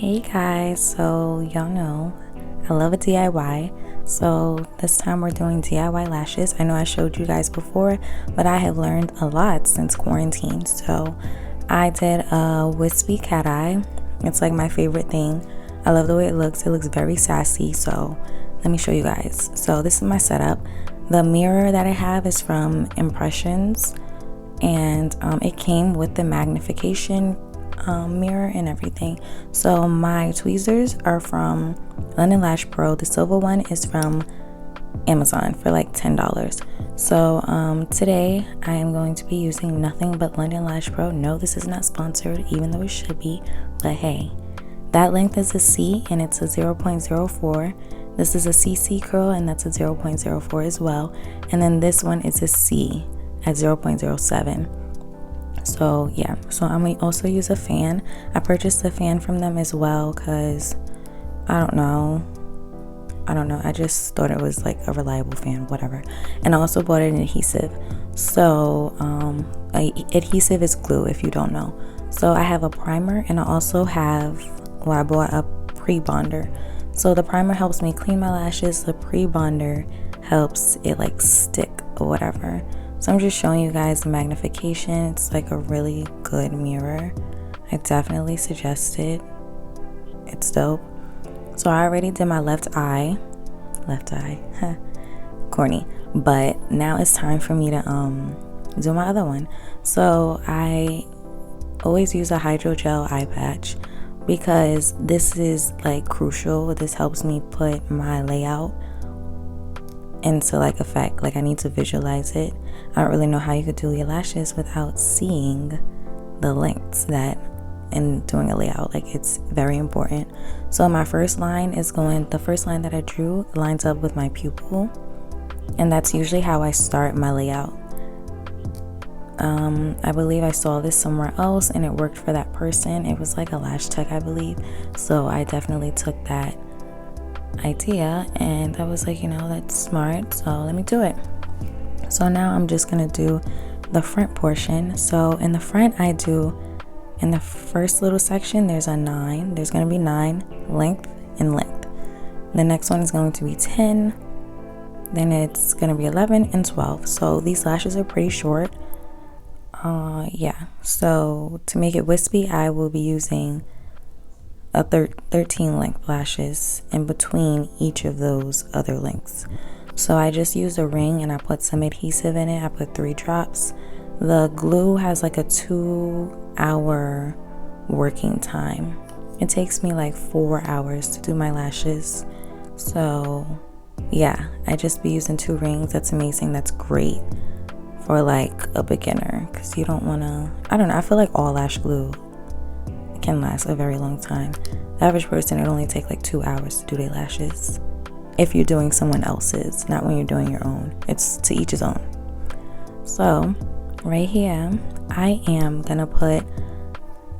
Hey guys, so y'all know I love a DIY. So this time we're doing DIY lashes. I know I showed you guys before, but I have learned a lot since quarantine. So I did a wispy cat eye. It's like my favorite thing. I love the way it looks. It looks very sassy. So let me show you guys. So this is my setup. The mirror that I have is from Impressions, and it came with the magnification mirror and everything. So my tweezers are from London Lash Pro. The silver one is from Amazon for like $10. So today I am going to be using nothing but London Lash Pro. No, this is not sponsored, even though it should be, but hey, that length is a C and it's a 0.04. This is a CC curl and that's a 0.04 as well, and then this one is a C at 0.07. So yeah, so I'm gonna also use a fan. I purchased a fan from them as well because I don't know, I just thought it was like a reliable fan, whatever. And I also bought an adhesive. So adhesive is glue, if you don't know. So I have a primer, and I also have, well, I bought a pre-bonder. So the primer helps me clean my lashes, the pre-bonder helps it like stick or whatever. So I'm just showing you guys the magnification. It's like a really good mirror. I definitely suggest it. It's dope. So I already did my left eye, corny. But now it's time for me to do my other one. So I always use a hydrogel eye patch because this is like crucial. This helps me put my layout into like effect. Like I need to visualize it. I don't really know how you could do your lashes without seeing the lengths that and doing a layout. Like it's very important. So my first line is the first line that I drew lines up with my pupil, and that's usually how I start my layout. I believe I saw this somewhere else and it worked for that person. It was like a lash tech, I believe. So I definitely took that idea and I was like, that's smart, so let me do it. So now I'm just gonna do the front portion. So in the front, I do, in the first little section, there's a 9. There's gonna be 9 length and length. The next one is going to be 10. Then it's gonna be 11 and 12. So these lashes are pretty short. Yeah. So to make it wispy, I will be using a 13 length lashes in between each of those other lengths. So I just used a ring and I put some adhesive in it. I put 3 drops. The glue has like a 2-hour working time. It takes me like 4 hours to do my lashes. So yeah, I just be using 2 rings. That's amazing. That's great for like a beginner because you don't want to, I don't know, I feel like all lash glue can last a very long time. The average person, it only take like 2 hours to do their lashes if you're doing someone else's, not when you're doing your own. It's to each his own. So right here I am gonna put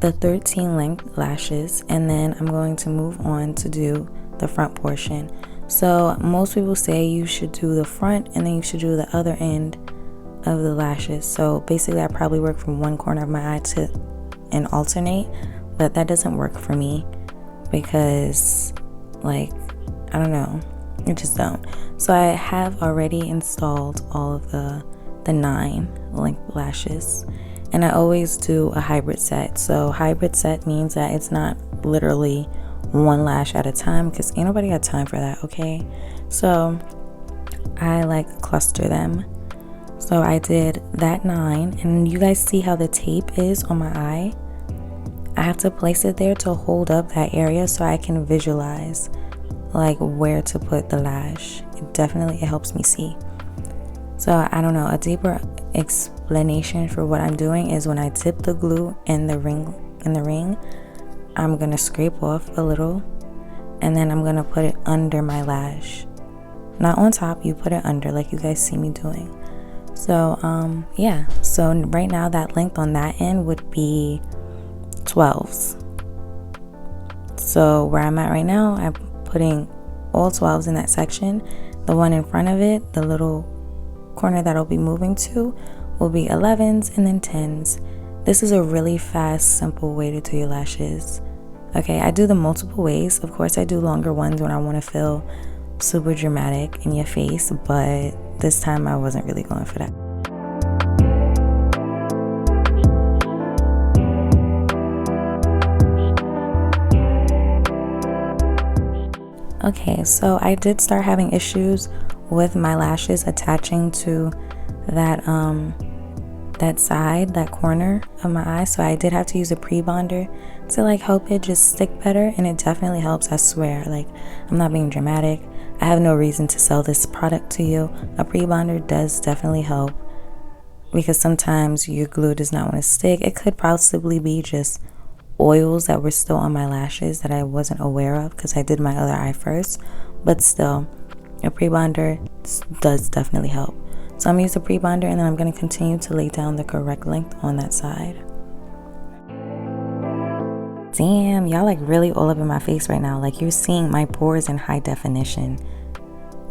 the 13 length lashes, and then I'm going to move on to do the front portion. So most people say you should do the front and then you should do the other end of the lashes. So basically I probably work from one corner of my eye to and alternate, but that doesn't work for me because like I don't know, it just don't. So I have already installed all of the 9 length lashes, and I always do a hybrid set. So hybrid set means that it's not literally one lash at a time because ain't nobody got time for that, okay? So I like cluster them. So I did that 9, and you guys see how the tape is on my eye? I have to place it there to hold up that area so I can visualize like where to put the lash. It helps me see. So I don't know, a deeper explanation for what I'm doing is when I dip the glue in the ring, I'm gonna scrape off a little and then I'm gonna put it under my lash. Not on top, you put it under like you guys see me doing. So yeah, so right now that length on that end would be 12s. So where I'm at right now, I'm putting all 12s in that section. The one in front of it, the little corner that I'll be moving to, will be 11s and then 10s. This is a really fast, simple way to do your lashes. Okay, I do them multiple ways. Of course, I do longer ones when I want to feel super dramatic in your face, but this time I wasn't really going for that. Okay, so I did start having issues with my lashes attaching to that that corner of my eye, so I did have to use a pre-bonder to like help it just stick better, and it definitely helps, I swear. Like, I'm not being dramatic. I have no reason to sell this product to you. A pre-bonder does definitely help, because sometimes your glue does not want to stick. It could possibly be just oils that were still on my lashes that I wasn't aware of because I did my other eye first, but still, a pre-bonder does definitely help. So I'm going to use a pre-bonder, and then I'm going to continue to lay down the correct length on that side. Damn, y'all like really all up in my face right now. Like, you're seeing my pores in high definition.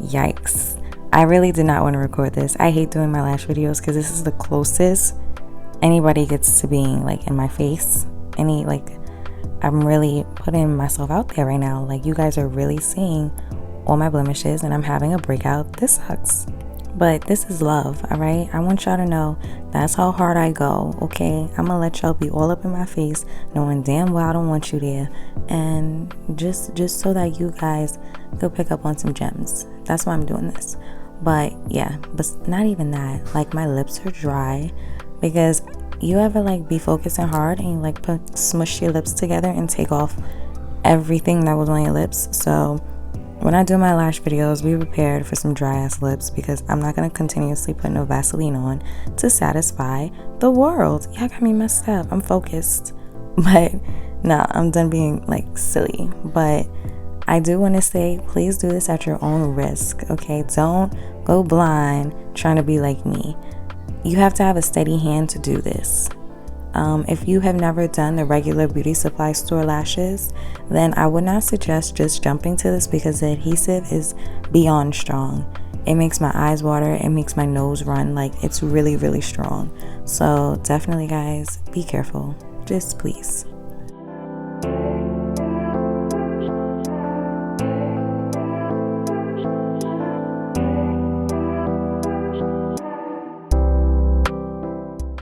Yikes. I really did not want to record this. I hate doing my lash videos because this is the closest anybody gets to being like in my face. I'm really putting myself out there right now. Like, you guys are really seeing all my blemishes, and I'm having a breakout. This sucks, but this is love. All right, I want y'all to know that's how hard I go. Okay, I'm gonna let y'all be all up in my face knowing damn well I don't want you there, and just so that you guys could pick up on some gems. That's why I'm doing this. But yeah, but not even that. Like, my lips are dry because you ever like be focusing hard and you like smush your lips together and take off everything that was on your lips. So when I do my lash videos, be prepared for some dry ass lips, because I'm not gonna continuously put no Vaseline on to satisfy the world. Y'all got me messed up. I'm focused. But no, I'm done being like silly. But I do want to say, please do this at your own risk. Okay, don't go blind trying to be like me. You have to have a steady hand to do this. If you have never done the regular beauty supply store lashes, then I would not suggest just jumping to this, because the adhesive is beyond strong. It makes my eyes water, it makes my nose run. Like, it's really, really strong. So definitely, guys, be careful. Just please.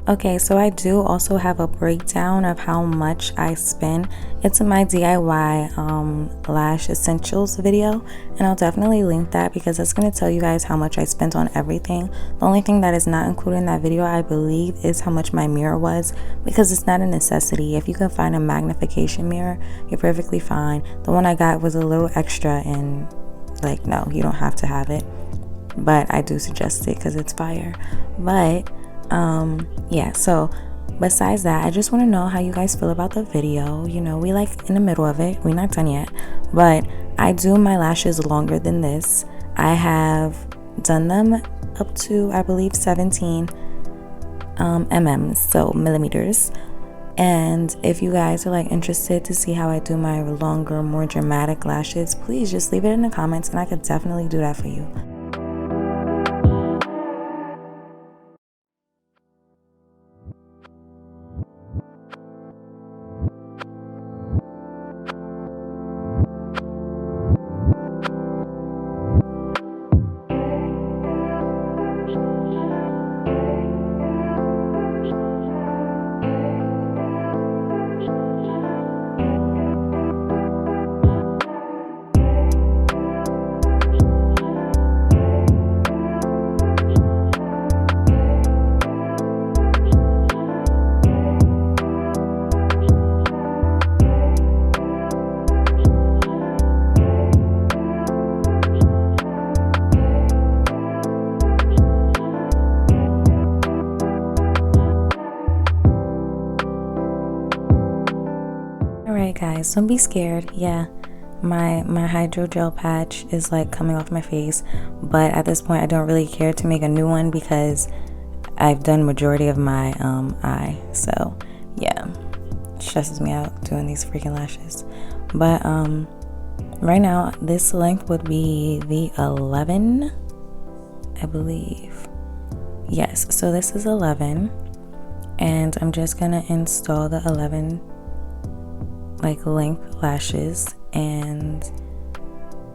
Okay, so I do also have a breakdown of how much I spend. It's in my DIY lash essentials video, and I'll definitely link that, because it's going to tell you guys how much I spent on everything. The only thing that is not included in that video, I believe, is how much my mirror was, because it's not a necessity. If you can find a magnification mirror, you're perfectly fine. The one I got was a little extra, and like, no, you don't have to have it, but I do suggest it because it's fire. But yeah, so besides that, I just want to know how you guys feel about the video. You know, we like in the middle of it. We're not done yet, but I do my lashes longer than this. I have done them up to, I believe, 17 mm's, so millimeters. And if you guys are like interested to see how I do my longer, more dramatic lashes, please just leave it in the comments, and I could definitely do that for you. Guys, don't be scared. Yeah, my hydrogel patch is like coming off my face, but at this point I don't really care to make a new one because I've done majority of my eye. So yeah, it stresses me out doing these freaking lashes. But right now this length would be the 11, I believe. Yes, so this is 11, and I'm just gonna install the 11 like length lashes. And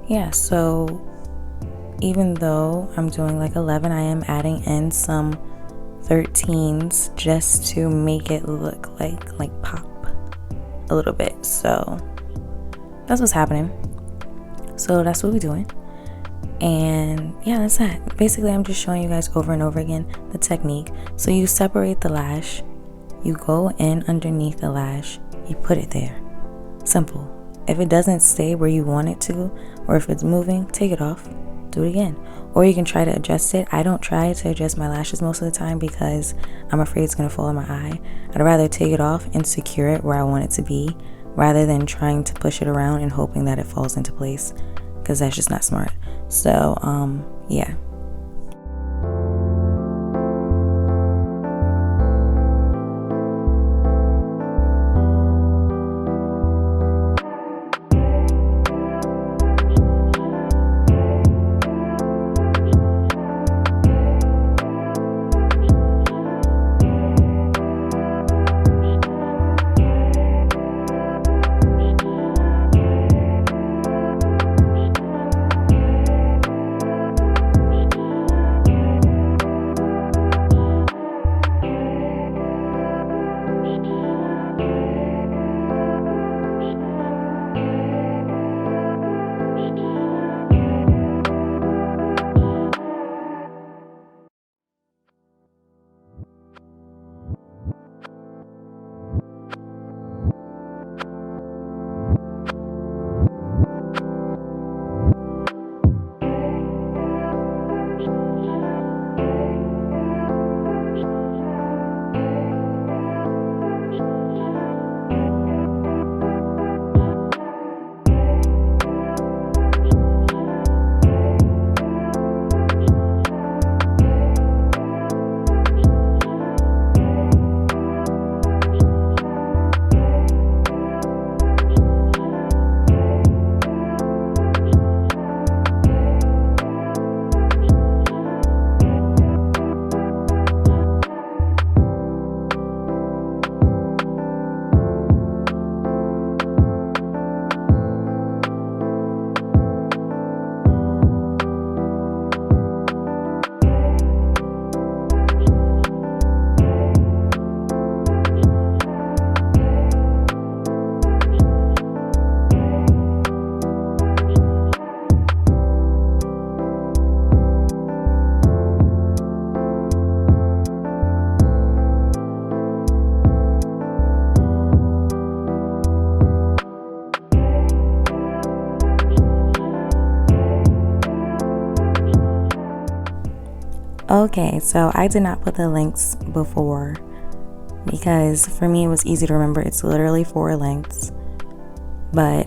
yeah, so even though I'm doing like 11, I am adding in some 13s just to make it look like pop a little bit. So that's what's happening. So that's what we're doing. And yeah, that's that. Basically, I'm just showing you guys over and over again the technique. So you separate the lash, you go in underneath the lash, you put it there. Simple. If it doesn't stay where you want it to, or if it's moving, take it off, do it again. Or you can try to adjust it. I don't try to adjust my lashes most of the time because I'm afraid it's gonna fall in my eye. I'd rather take it off and secure it where I want it to be, rather than trying to push it around and hoping that it falls into place, because that's just not smart. So yeah. Okay, so I did not put the links before because for me it was easy to remember. It's literally 4 lengths, but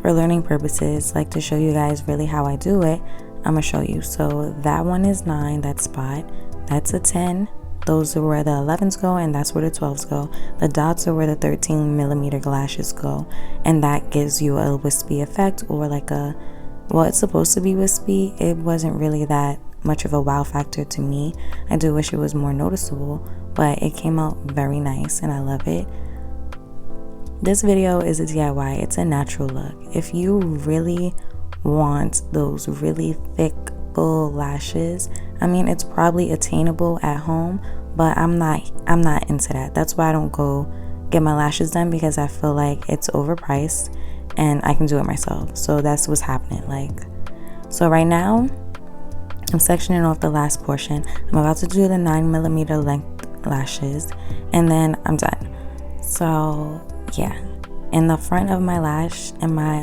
for learning purposes, like to show you guys really how I do it, I'm gonna show you. So that one is 9, that spot, that's a 10. Those are where the 11s go, and that's where the 12s go. The dots are where the 13mm lashes go, and that gives you a wispy effect, or like a, well, it's supposed to be wispy. It wasn't really that much of a wow factor to me. I do wish it was more noticeable, but it came out very nice and I love it. This video is a DIY. It's a natural look. If you really want those really thick, full lashes, I mean, it's probably attainable at home, but I'm not into that. That's why I don't go get my lashes done, because I feel like it's overpriced and I can do it myself. So that's what's happening. Like, so right now I'm sectioning off the last portion. I'm about to do the 9mm length lashes and then I'm done. So yeah, in the front of my lash and my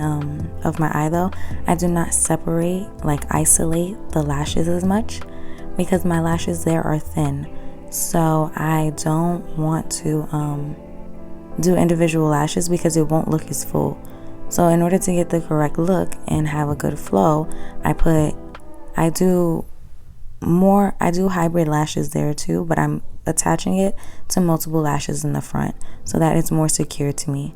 of my eye though, I do not separate, like isolate the lashes as much, because my lashes there are thin. So I don't want to do individual lashes because it won't look as full. So in order to get the correct look and have a good flow, I do hybrid lashes there too, but I'm attaching it to multiple lashes in the front so that it's more secure to me.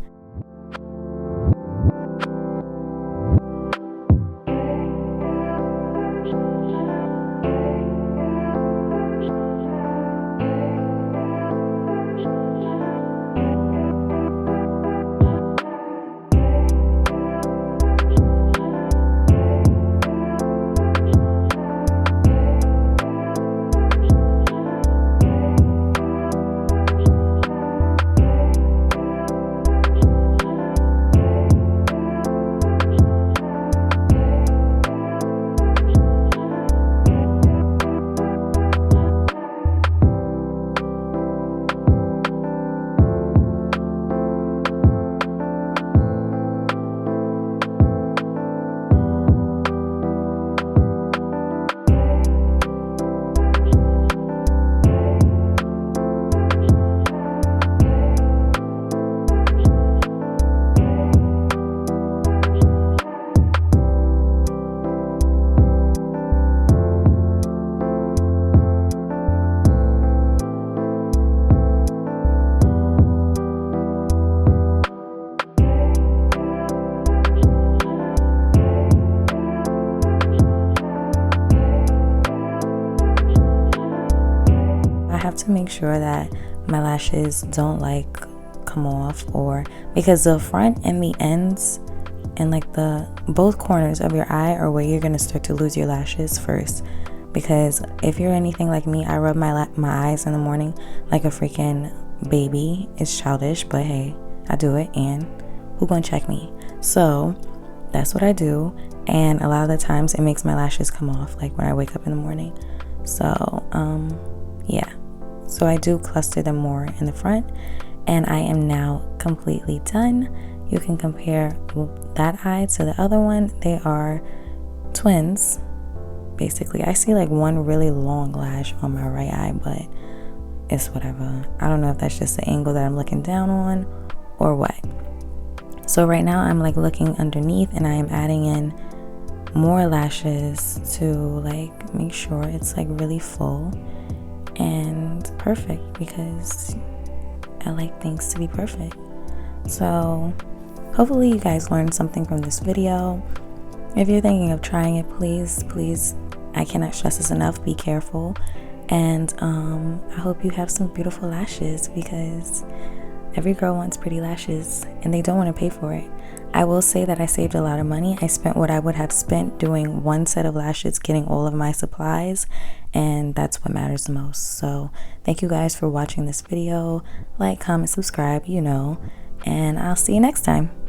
have to make sure that my lashes don't like come off, or because the front and the ends and like the both corners of your eye are where you're gonna start to lose your lashes first. Because if you're anything like me, I rub my eyes in the morning like a freaking baby. It's childish, but hey, I do it, and who gonna check me? So that's what I do, and a lot of the times it makes my lashes come off like when I wake up in the morning. So yeah, so I do cluster them more in the front, and I am now completely done. You can compare that eye to the other one. They are twins basically. I see like one really long lash on my right eye, but it's whatever. I don't know if that's just the angle that I'm looking down on or what. So right now I'm like looking underneath, and I am adding in more lashes to like make sure it's like really full and perfect, because I like things to be perfect. So hopefully you guys learned something from this video. If you're thinking of trying it, please, I cannot stress this enough, be careful. And I hope you have some beautiful lashes, because every girl wants pretty lashes and they don't want to pay for it. I will say that I saved a lot of money. I spent what I would have spent doing one set of lashes, getting all of my supplies, and that's what matters the most. So thank you guys for watching this video. Like, comment, subscribe, and I'll see you next time.